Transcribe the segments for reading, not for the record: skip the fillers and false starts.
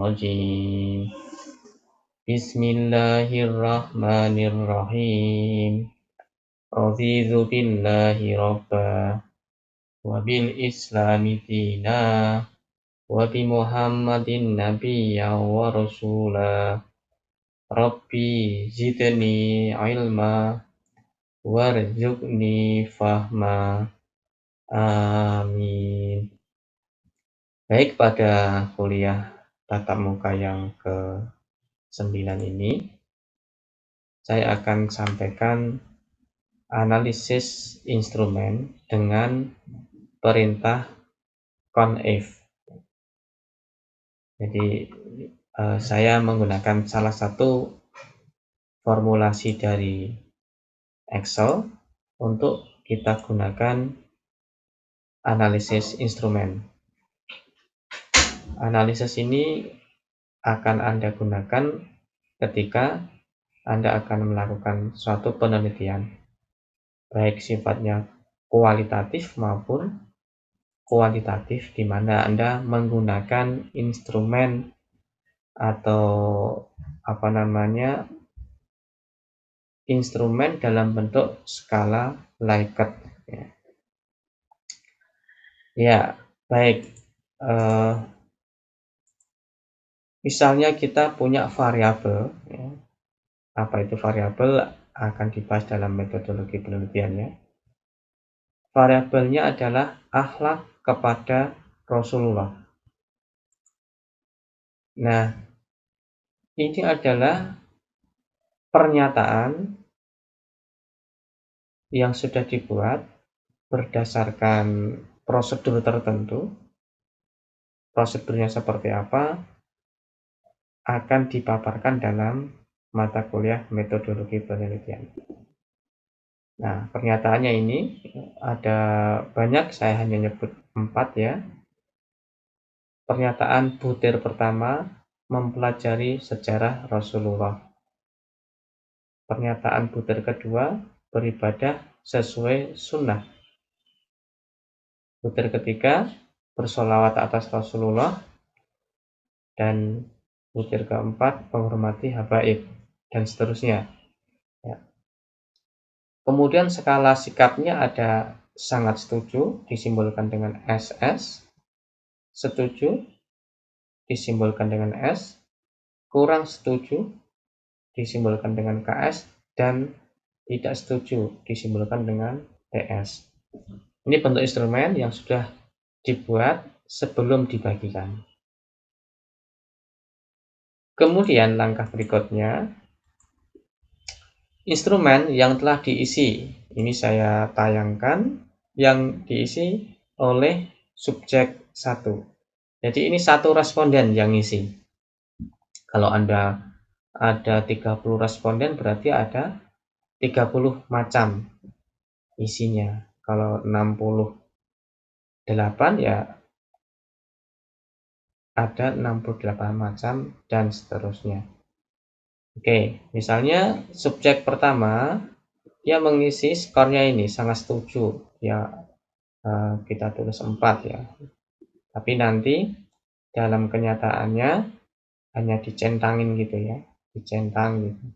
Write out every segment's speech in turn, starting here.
Rajim. Bismillahirrahmanirrahim. Raditu billahi rabba wa bil islami dina wa bi Muhammadin nabiyya wa rasula. Rabbi zidni ilma warzuqni fahma. Amin. Baik, pada kuliah tatap muka yang ke-9 ini, saya akan sampaikan analisis instrumen dengan perintah conif. Jadi saya menggunakan salah satu formulasi dari Excel untuk kita gunakan analisis instrumen. Analisis ini akan Anda gunakan ketika Anda akan melakukan suatu penelitian, baik sifatnya kualitatif maupun kuantitatif, di mana Anda menggunakan instrumen atau instrumen dalam bentuk skala Likert. Ya, baik. Misalnya kita punya variabel. Apa itu variabel akan dibahas dalam metodologi penelitiannya. Variabelnya adalah akhlak kepada Rasulullah. Nah, ini adalah pernyataan yang sudah dibuat berdasarkan prosedur tertentu. Prosedurnya seperti apa akan dipaparkan dalam mata kuliah metodologi penelitian. Nah, pernyataannya ini ada banyak, saya hanya nyebut 4 ya. Pernyataan butir pertama, mempelajari sejarah Rasulullah. Pernyataan butir kedua, beribadah sesuai sunnah. Butir ketiga, bersolawat atas Rasulullah. Dan butir keempat, menghormati habaib, dan seterusnya. Ya. Kemudian skala sikapnya ada sangat setuju, disimbolkan dengan SS, setuju, disimbolkan dengan S, kurang setuju, disimbolkan dengan KS, dan tidak setuju, disimbolkan dengan TS. Ini bentuk instrumen yang sudah dibuat sebelum dibagikan. Kemudian langkah berikutnya, instrumen yang telah diisi. Ini saya tayangkan yang diisi oleh subjek 1. Jadi ini satu responden yang isi. Kalau Anda ada 30 responden, berarti ada 30 macam isinya. Kalau 68 ya ada 68 macam, dan seterusnya. Oke, misalnya subjek pertama dia mengisi skornya ini sangat setuju ya, kita tulis 4 ya. Tapi nanti dalam kenyataannya hanya dicentangin gitu ya, dicentang gitu.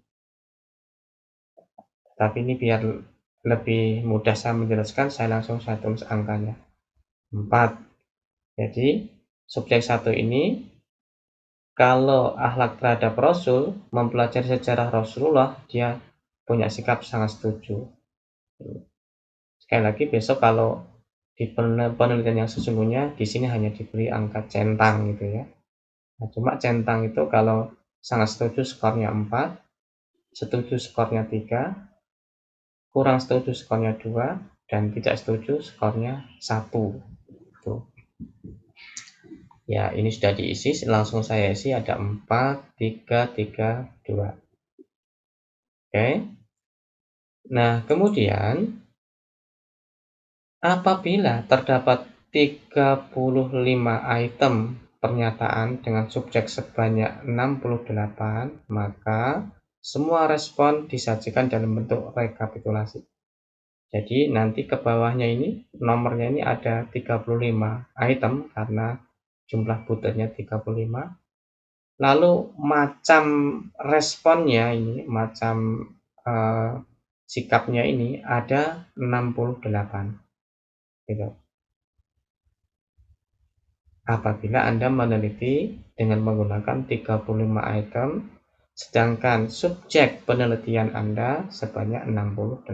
Tapi ini biar lebih mudah saya menjelaskan, saya langsung tulis angkanya 4. Jadi subjek 1 ini kalau akhlak terhadap Rasul, mempelajari sejarah Rasulullah, dia punya sikap sangat setuju. Sekali lagi, besok kalau di penelitian yang sesungguhnya, di sini hanya diberi angka centang gitu ya. Nah, cuma centang itu kalau sangat setuju skornya 4, setuju skornya 3, kurang setuju skornya 2, dan tidak setuju skornya 1. Tuh. Ya, ini sudah diisi, langsung saya isi, ada 4, 3, 3, 2. Oke. Nah, kemudian apabila terdapat 35 item pernyataan dengan subjek sebanyak 68, maka semua respon disajikan dalam bentuk rekapitulasi. Jadi nanti ke bawahnya ini, nomornya ini ada 35 item karena jumlah butirnya 35. Lalu macam responnya ini, macam sikapnya ini ada 68 gitu. Apabila Anda meneliti dengan menggunakan 35 item, sedangkan subjek penelitian Anda sebanyak 68,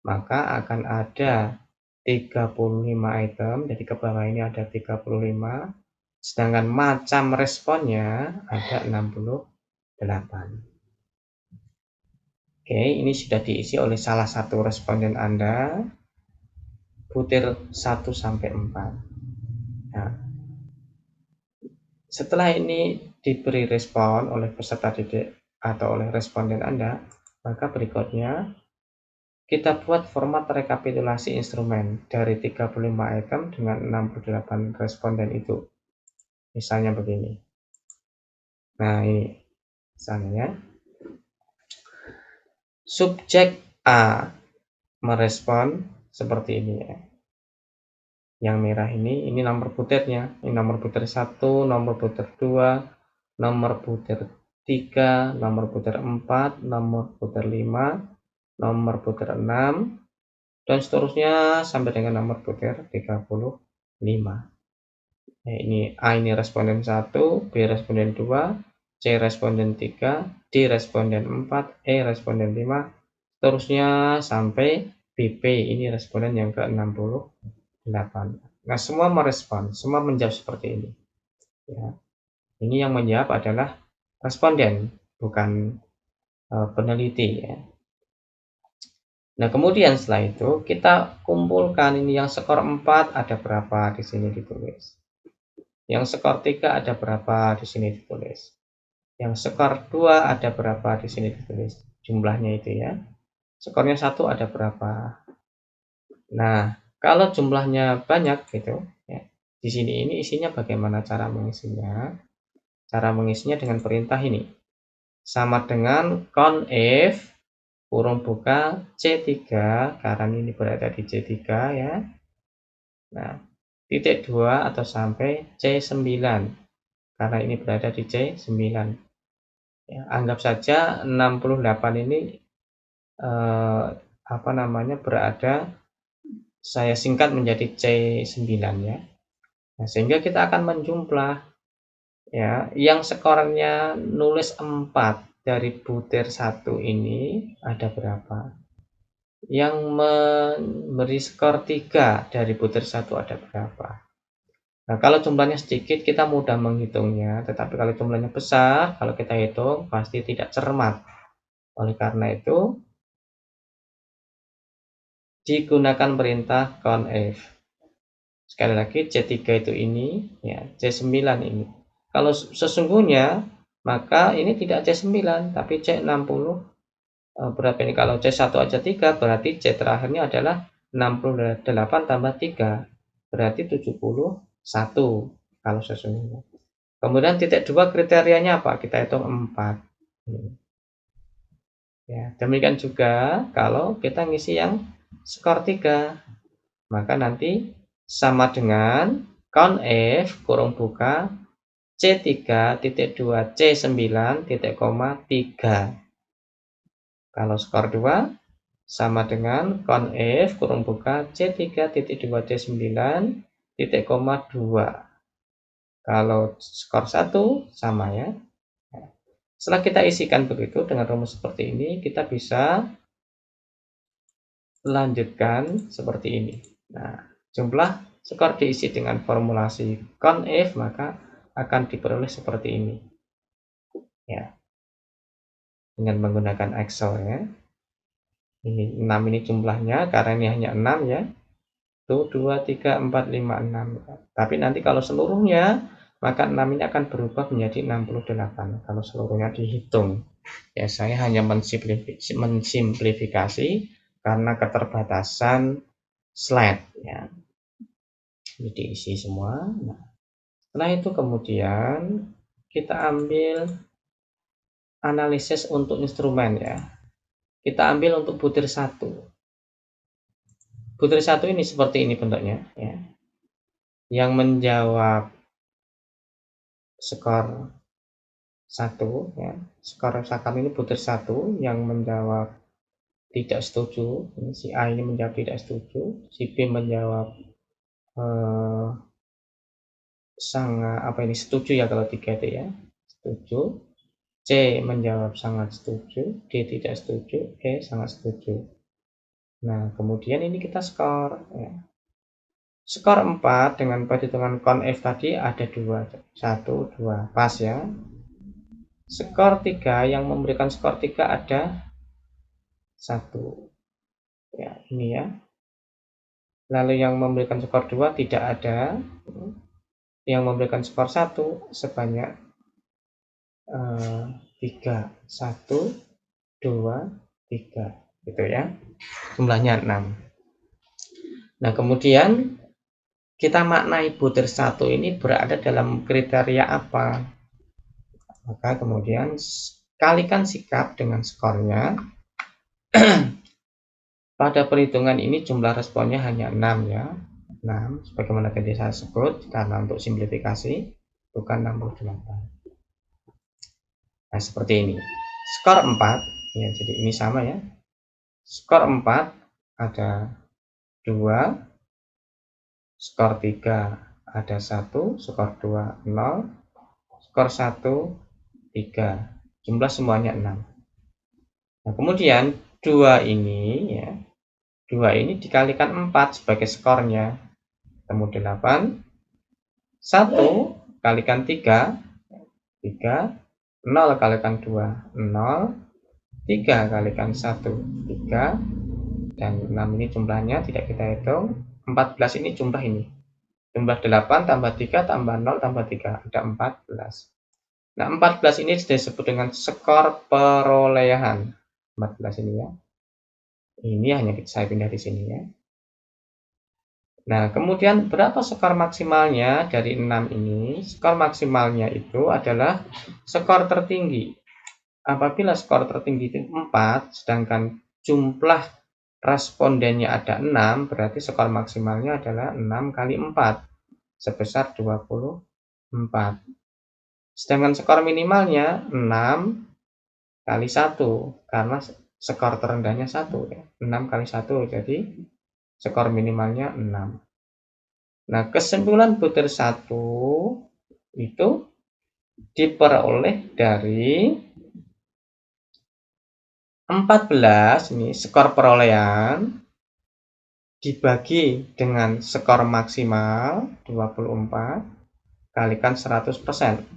maka akan ada 35 item, jadi ke bawah ini ada 35, sedangkan macam responnya ada 68. Oke, ini sudah diisi oleh salah satu responden Anda, butir 1 sampai 4. Nah, setelah ini diberi respon oleh peserta didik atau oleh responden Anda, maka berikutnya kita buat format rekapitulasi instrumen dari 35 item dengan 68 responden itu. Misalnya begini. Nah, ini misalnya subjek A merespon seperti ini ya. Yang merah ini nomor butirnya. Ini nomor butir 1, nomor butir 2, nomor butir 3, nomor butir 4, nomor butir 5, nomor butir 6, dan seterusnya sampai dengan nomor butir 35. Nah, ini A ini responden 1, B responden 2, C responden 3, D responden 4, E responden 5, seterusnya sampai BP ini responden yang ke-68. Nah, semua merespon, semua menjawab seperti ini. Ya. Ini yang menjawab adalah responden, bukan peneliti. Ya. Nah, kemudian setelah itu kita kumpulkan ini yang skor 4 ada berapa di sini ditulis. Yang skor 3 ada berapa di sini ditulis. Yang skor 2 ada berapa di sini ditulis. Jumlahnya itu ya. Skornya 1 ada berapa. Nah, kalau jumlahnya banyak gitu ya. Di sini ini isinya bagaimana cara mengisinya? Cara mengisinya dengan perintah ini. Sama dengan conif kurung buka C3 karena ini berada di C3 ya. Nah, titik 2 atau sampai C9 karena ini berada di C9. Ya, anggap saja 68 ini berada, saya singkat menjadi C9 ya. Nah, sehingga kita akan menjumlah ya, yang skornya nulis 4 dari butir 1 ini ada berapa? Yang memberi skor 3 dari butir 1 ada berapa? Nah, kalau jumlahnya sedikit kita mudah menghitungnya, tetapi kalau jumlahnya besar, kalau kita hitung pasti tidak cermat. Oleh karena itu, digunakan perintah conif. Sekali lagi C3 itu ini, ya, C9 ini. Kalau sesungguhnya maka ini tidak C9 tapi C60. Berapa ini? Kalau C1 aja 3 berarti C terakhirnya adalah 68 tambah 3 berarti 71 kalau sesungguhnya. Kemudian titik 2 kriterianya apa? Kita hitung 4. Ya, demikian juga kalau kita ngisi yang skor 3, maka nanti sama dengan conif kurung buka C3 titik 2 C9 titik koma 3. Kalau skor 2 sama dengan conif kurung buka C3 titik 2 C9 titik koma 2. Kalau skor 1 sama ya. Setelah kita isikan begitu dengan rumus seperti ini, kita bisa lanjutkan seperti ini. Nah, jumlah skor diisi dengan formulasi conif maka akan diperoleh seperti ini. Ya. Dengan menggunakan Excel ya. Ini 6 ini jumlahnya karena ini hanya 6 ya. Tuh 2 3 4 5 6. Tapi nanti kalau seluruhnya maka 6 ini akan berubah menjadi 68 kalau seluruhnya dihitung. Ya, saya hanya mensimplifikasi karena keterbatasan slide ya. Ini diisi semua. Nah, setelah itu kemudian kita ambil analisis untuk instrumen ya. Kita ambil untuk butir 1. Butir 1 ini seperti ini bentuknya ya. Yang menjawab skor 1 ya. Skor sakam ini butir 1 yang menjawab tidak setuju. Ini si A ini menjawab tidak setuju, si B menjawab sangat setuju ya kalau 3 itu ya. Setuju. C menjawab sangat setuju, D tidak setuju, E sangat setuju. Nah, kemudian ini kita skor ya. Skor 4 dengan perhitungan conF tadi ada 2, 1, 2, pas ya. Skor 3 yang memberikan skor 3 ada 1. Ya, ini ya. Lalu yang memberikan skor 2 tidak ada. Yang memberikan skor 1 sebanyak 3. 1, 2, 3. Gitu ya. Jumlahnya 6. Nah, kemudian kita maknai butir 1 ini berada dalam kriteria apa? Maka kemudian kalikan sikap dengan skornya. Pada perhitungan ini jumlah responnya hanya 6 ya. 6 sebagaimana tadi saya sebut, karena untuk simplifikasi bukan 68. Nah, seperti ini. Skor 4 ya, jadi ini sama ya. Skor 4 ada 2, skor 3 ada 1, skor 2 0, skor 1 3. Jumlah semuanya 6. Nah, kemudian 2 ini ya. 2 ini dikalikan 4 sebagai skornya. Ketemu 8. 1 kalikan 3, 3. 0 kalikan 2, 0. 3 kalikan 1, 3. Dan 6 ini jumlahnya tidak kita hitung. 14 ini jumlah ini. Jumlah 8 tambah 3 tambah 0 tambah 3. Ada 14. Nah, 14 ini disebut dengan skor perolehan. 14 ini ya. Ini hanya saya pindah di sini ya. Nah, kemudian berapa skor maksimalnya dari 6 ini? Skor maksimalnya itu adalah skor tertinggi. Apabila skor tertinggi itu 4, sedangkan jumlah respondennya ada 6, berarti skor maksimalnya adalah 6 kali 4, sebesar 24. Sedangkan skor minimalnya 6 kali 1, karena skor terendahnya 1 ya. 6 kali 1, jadi skor minimalnya 6. Nah, kesimpulan butir 1 itu diperoleh dari 14 ini skor perolehan dibagi dengan skor maksimal 24 kalikan 100%.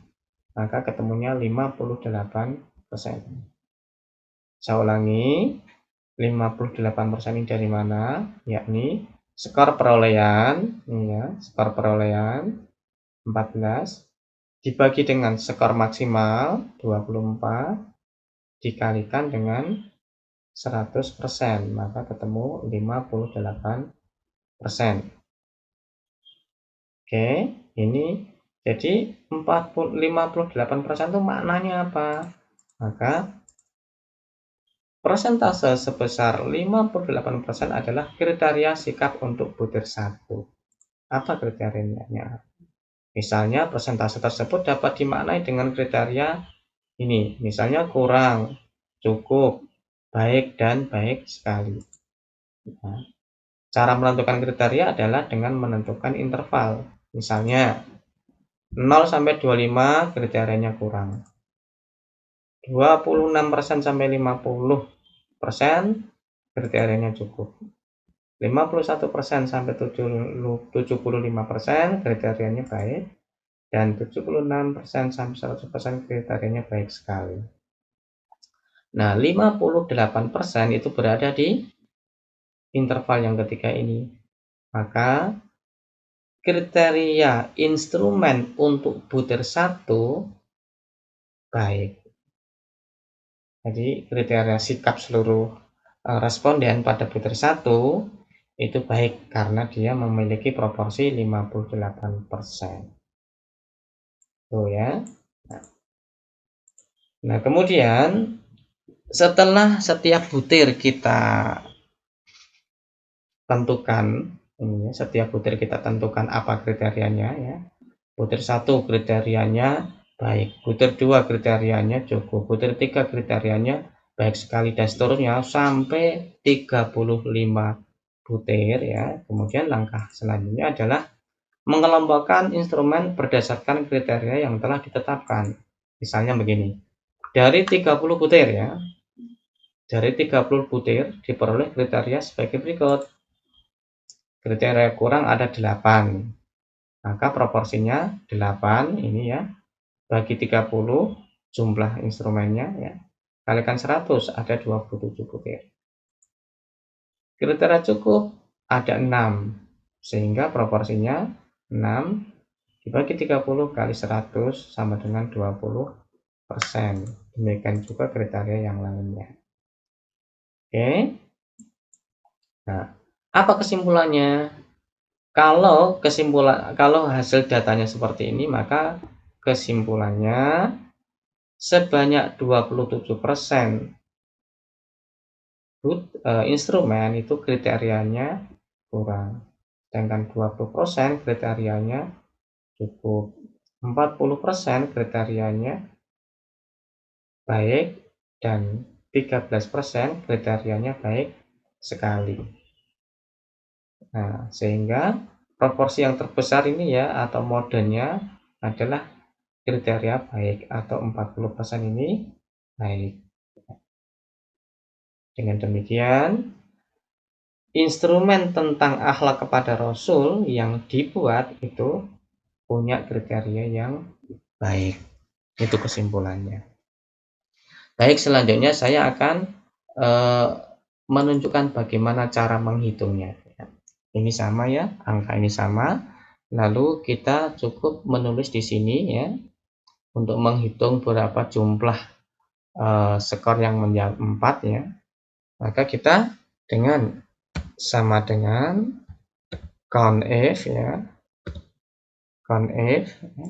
Maka ketemunya 58%. Saya ulangi, 58% ini dari mana? Yakni skor perolehan, ini ya, skor perolehan 14 dibagi dengan skor maksimal 24 dikalikan dengan 100%, maka ketemu 58%. Oke, ini jadi 58% itu maknanya apa? Maka persentase sebesar 58% adalah kriteria sikap untuk butir 1. Apa kriterianya? Misalnya persentase tersebut dapat dimaknai dengan kriteria ini, misalnya kurang, cukup, baik, dan baik sekali. Nah, cara menentukan kriteria adalah dengan menentukan interval. Misalnya 0 sampai 25 kriterianya kurang. 26% sampai 50% kriterianya cukup. 51% sampai 75% kriterianya baik. Dan 76% sampai 100% kriterianya baik sekali. Nah, 58% itu berada di interval yang ketiga ini. Maka kriteria instrumen untuk butir 1 baik. Jadi kriteria sikap seluruh responden pada butir 1 itu baik karena dia memiliki proporsi 58%. Tuh ya. Nah, kemudian setelah setiap butir kita tentukan, ini setiap butir kita tentukan apa kriterianya ya. Butir 1 kriterianya baik. Butir 2 kriterianya cukup, butir 3 kriterianya baik sekali, dan seterusnya sampai 35 butir ya. Kemudian langkah selanjutnya adalah mengelompokkan instrumen berdasarkan kriteria yang telah ditetapkan. Misalnya begini, dari 30 butir ya, dari 30 butir diperoleh kriteria sebagai berikut. Kriteria kurang ada 8, maka proporsinya 8 ini ya, bagi 30 jumlah instrumennya ya, kalikan 100 ada 27 butir. Kriteria cukup ada 6, sehingga proporsinya 6 dibagi 30 kali 100 sama dengan 20%. Demikian juga kriteria yang lainnya. Oke. Nah, apa kesimpulannya? Kalau hasil datanya seperti ini, maka kesimpulannya sebanyak 27% instrumen itu kriterianya kurang, sedangkan 20% kriterianya cukup, 40% kriterianya baik, dan 13% kriterianya baik sekali. Nah, sehingga proporsi yang terbesar ini ya, atau modenya adalah kriteria baik, atau 40% ini baik. Dengan demikian, instrumen tentang akhlak kepada Rasul yang dibuat itu punya kriteria yang baik. Itu kesimpulannya. Baik, selanjutnya saya akan menunjukkan bagaimana cara menghitungnya. Ini sama ya, angka ini sama. Lalu kita cukup menulis di sini ya, untuk menghitung berapa jumlah skor yang menjawab 4 ya. Maka kita sama dengan COUNTIF ya. COUNTIF ya.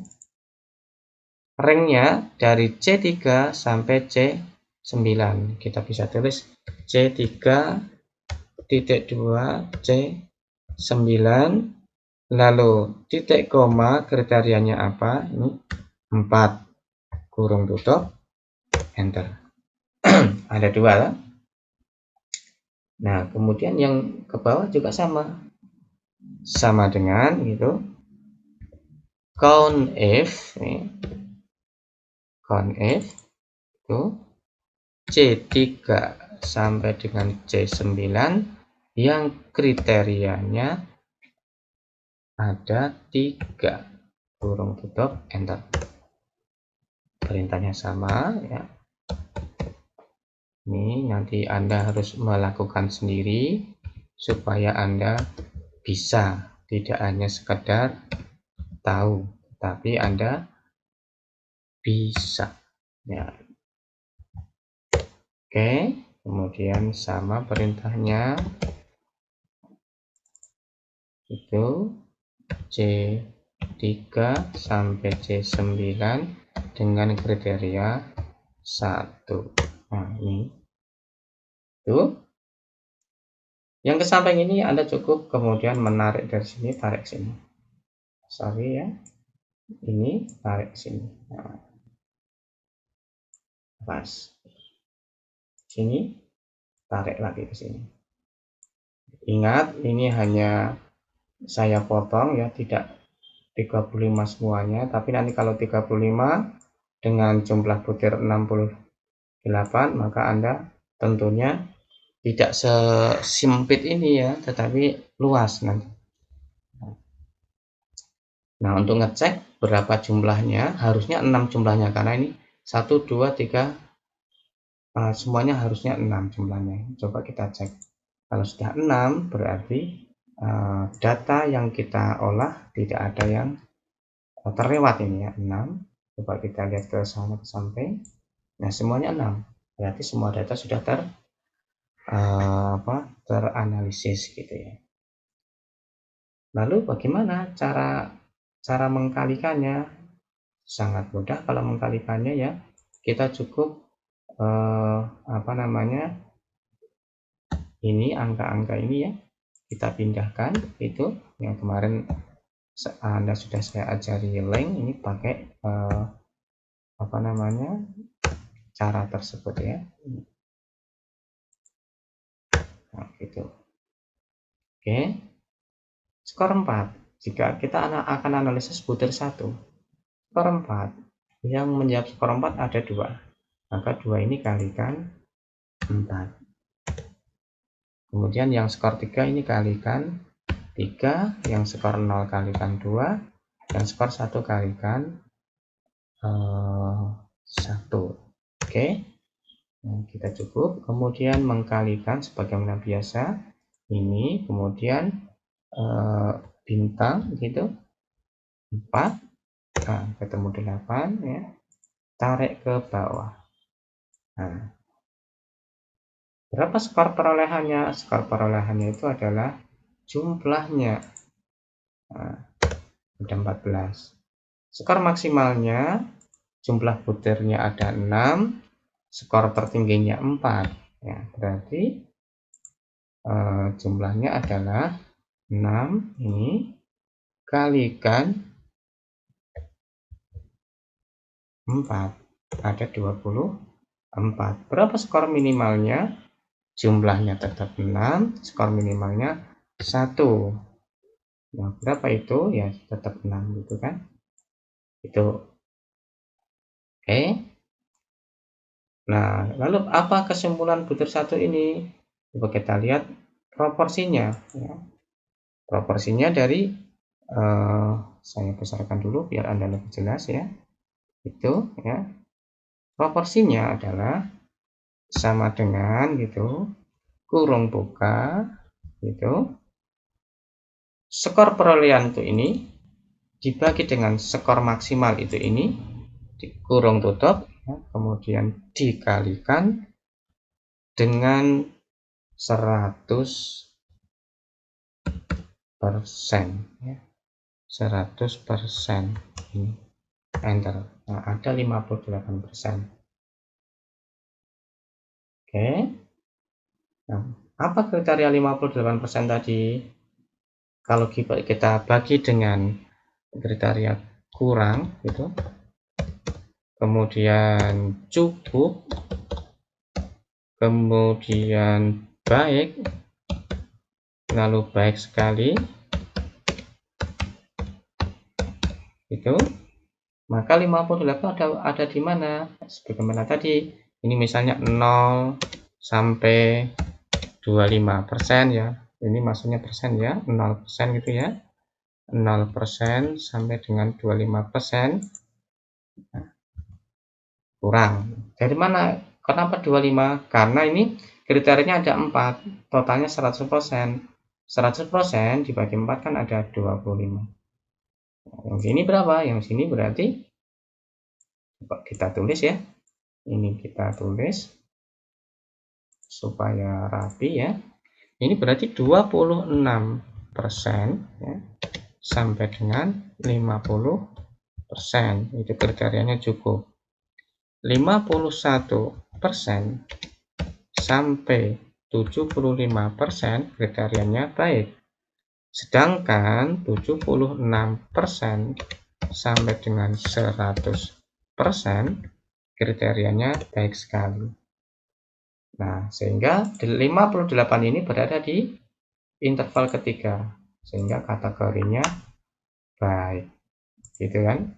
Ranknya dari C3 sampai C9. Kita bisa tulis C3.2 C9, lalu titik koma kriterianya apa? Ini 4 kurung tutup enter. Ada 2 lah. Nah, kemudian yang ke bawah juga sama dengan gitu. COUNTIF itu C3 sampai dengan C9 yang kriterianya ada 3 kurung tutup enter. Perintahnya sama ya. Ini nanti Anda harus melakukan sendiri supaya Anda bisa, tidak hanya sekedar tahu, tapi Anda bisa ya. Oke, kemudian sama perintahnya itu C3 sampai C9 dengan kriteria 1. Nah, ini tuh. Yang ke samping ini Anda cukup kemudian menarik dari sini, tarik sini. Sorry ya. Ini tarik sini. Nah, pas. Sini tarik lagi ke sini. Ingat, ini hanya saya potong ya, tidak 35 semuanya, tapi nanti kalau 35 dengan jumlah butir 68, maka Anda tentunya tidak sesempit ini ya, tetapi luas nanti. Nah, untuk ngecek berapa jumlahnya, harusnya 6 jumlahnya, karena ini 1, 2, 3, semuanya harusnya 6 jumlahnya. Coba kita cek. Kalau sudah 6, berarti data yang kita olah tidak ada yang terlewat ini ya, 6. Coba kita lihat ke sana ke samping. Nah, semuanya 6. Berarti semua data sudah teranalisis gitu ya. Lalu bagaimana cara mengkalikannya? Sangat mudah kalau mengkalikannya ya. Kita cukup ini angka-angka ini ya, kita pindahkan. Itu yang kemarin Anda sudah saya ajari link, ini pakai apa namanya, cara tersebut ya. Nah, gitu. Oke, skor 4. Jika kita akan analisis butir 1, skor 4. Yang menjawab skor 4 ada 2. Maka 2 ini kalikan 4. Kemudian yang skor 3 ini kalikan 3, yang skor 0 kalikan 2, dan skor 1 kalikan 1. Oke, nah, kita cukup. Kemudian mengkalikan sebagaimana biasa ini, kemudian bintang gitu 4, nah, ketemu 8 ya, tarik ke bawah. Nah, berapa skor perolehannya? Skor perolehannya itu adalah jumlahnya. Nah, ada 14. Skor maksimalnya, jumlah butirnya ada 6, skor tertingginya 4. Ya, berarti jumlahnya adalah 6 ini kalikan 4, ada 24. Berapa skor minimalnya? Jumlahnya tetap 6, skor minimalnya 1. Nah, berapa itu? Ya, tetap 6 gitu kan. Itu. Oke. Nah, lalu apa kesimpulan butir 1 ini? Coba kita lihat proporsinya ya. Proporsinya dari saya besarkan dulu biar Anda lebih jelas ya. Itu ya. Proporsinya adalah sama dengan gitu, kurung buka gitu. Skor perolehan itu ini dibagi dengan skor maksimal itu ini, dikurung tutup ya, kemudian dikalikan dengan 100% ya. 100% ini enter. Nah, ada 58%. Oke. Nah, apa kriteria 58% tadi? Kalau kita bagi dengan kriteria kurang gitu, kemudian cukup, kemudian baik, lalu baik sekali itu, maka 58 ada di mana? Sebagaimana tadi, ini misalnya 0 sampai 25% ya, ini maksudnya persen ya, 0% gitu ya, 0% sampai dengan 25% kurang. Dari mana? Kenapa 25? Karena ini kriterianya ada 4, totalnya 100%. 100% dibagi 4 kan ada 25. Yang sini berapa? Yang sini berarti, coba kita tulis ya. Ini kita tulis supaya rapi ya. Ini berarti 26% ya, sampai dengan 50%. Itu kriterianya cukup. 51% sampai 75% kriterianya baik. Sedangkan 76% sampai dengan 100% kriterianya baik sekali. Nah, sehingga 58 ini berada di interval ketiga, sehingga kategorinya baik, gitu kan.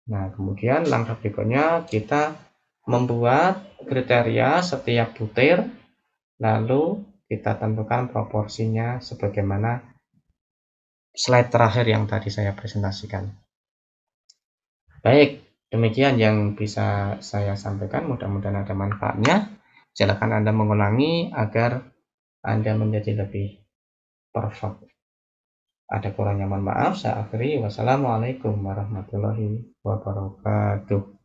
Nah, kemudian langkah berikutnya kita membuat kriteria setiap butir, lalu kita tentukan proporsinya sebagaimana slide terakhir yang tadi saya presentasikan. Baik, demikian yang bisa saya sampaikan, mudah-mudahan ada manfaatnya. Silakan Anda mengulangi agar Anda menjadi lebih perfect. Ada kurangnya mohon maaf. Saya akhiri. Wassalamualaikum warahmatullahi wabarakatuh.